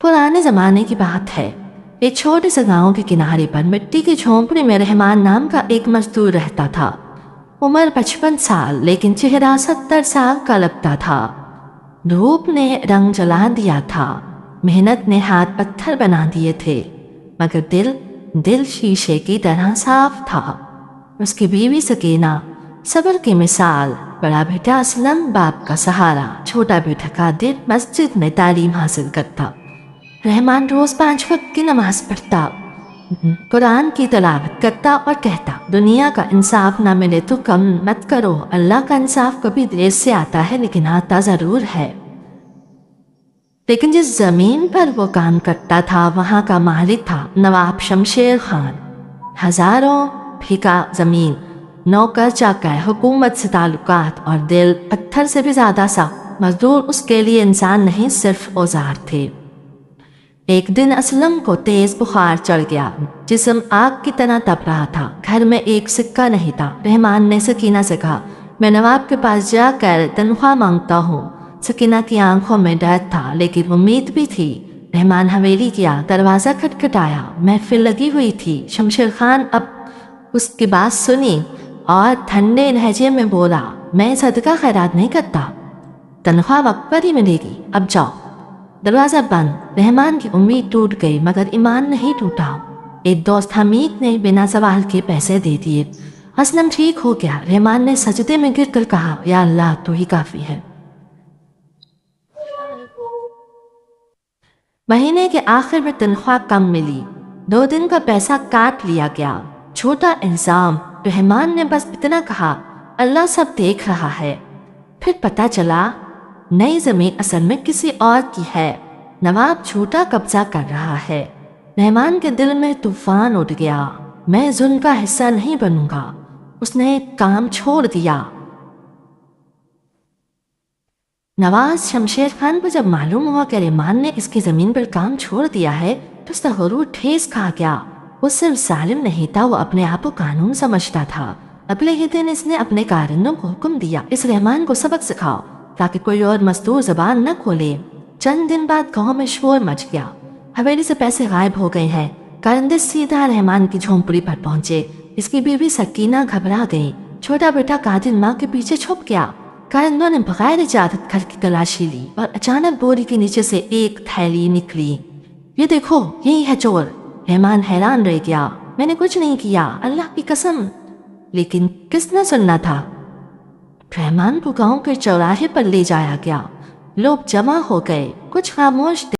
पुराने ज़माने की बात है। एक छोटे से गांव के किनारे पर मिट्टी की झोंपड़ी में रहमान नाम का एक मजदूर रहता था। उम्र 55 साल, लेकिन चेहरा 70 साल का लगता था। धूप ने रंग जला दिया था, मेहनत ने हाथ पत्थर बना दिए थे, मगर दिल शीशे की तरह साफ था। उसकी बीवी सकीना सब्र की मिसाल, बड़ा बेटा असलम बाप का सहारा, छोटा बेटा कादिर मस्जिद में तालीम हासिल करता। रहमान रोज 5 वक्त की नमाज पढ़ता, कुरान की तिलावत करता और कहता, दुनिया का इंसाफ ना मिले तो कम मत करो, अल्लाह का इंसाफ कभी देर से आता है लेकिन आता जरूर है। लेकिन जिस जमीन पर वो काम करता था वहाँ का मालिक था नवाब शमशेर खान। हजारों फीका जमीन, नौकर चाकर, हुकूमत से ताल्लुकात और दिल पत्थर से भी ज्यादा सा। मजदूर उसके लिए इंसान नहीं, सिर्फ औजार थे। एक दिन असलम को तेज बुखार चढ़ गया, जिस्म आग की तरह तप रहा था। घर में एक सिक्का नहीं था। रहमान ने सकीना से कहा, मैं नवाब के पास जाकर तनख्वाह मांगता हूँ। सकीना की आंखों में डर था लेकिन उम्मीद भी थी। रहमान हवेली गया, दरवाज़ा खटखटाया। महफिल लगी हुई थी। शमशेर खान अब उसकी बात सुनी और ठंडे लहजे में बोला, मैं सदका खैरात नहीं करता, तनख्वाह वक्त पर ही मिलेगी, अब जाओ। दरवाज़ा बंद। रहमान की उम्मीद टूट गई मगर ईमान नहीं टूटा। एक दोस्त हमीद ने बिना सवाल के पैसे दे दिए। असलम ठीक हो गया। रहमान ने सजदे में गिर कर कहा, या अल्लाह तू ही काफ़ी है। महीने के आखिर में तनख्वाह कम मिली। 2 दिन का पैसा काट लिया गया। छोटा इंसान। रहमान ने बस इतना कहा, अल्लाह सब देख रहा है। फिर पता चला नई जमीन असल में किसी और की है। नवाब झूठा कब्जा कर रहा है। रहमान के दिल में तूफान उठ गया। मैं जुल्म का हिस्सा नहीं बनूंगा। उसने काम छोड़ दिया। नवाब शमशेर खान को जब मालूम हुआ कि रहमान ने इसकी जमीन पर काम छोड़ दिया है तो उसका गुरूर ठेस खा गया। वो सिर्फ जालिम नहीं था, वो अपने आप को कानून समझता था। अगले ही दिन इसने अपने कारिंदों को हुक्म दिया, इस रहमान को सबक सिखाओ ताकि कोई और मजदूर जबान न खोले। चंद दिन बाद गांव में शोर मच गया। हवेली से पैसे गायब हो गए हैं। कारिंदे सीधा रहमान की झोंपड़ी पर पहुंचे। इसकी बीवी सकीना घबरा गई। छोटा बेटा कादिर माँ के पीछे छुप गया। कारिंदों ने बगैर इजाजत घर की तलाशी ली और अचानक बोरी के नीचे से एक थैली निकली। ये देखो, यही है चोर। रहमान हैरान रह गया। मैंने कुछ नहीं किया, अल्लाह की कसम। लेकिन किसने सुनना था? रहमान को गांव के चौराहे पर ले जाया गया। लोग जमा हो गए। कुछ खामोश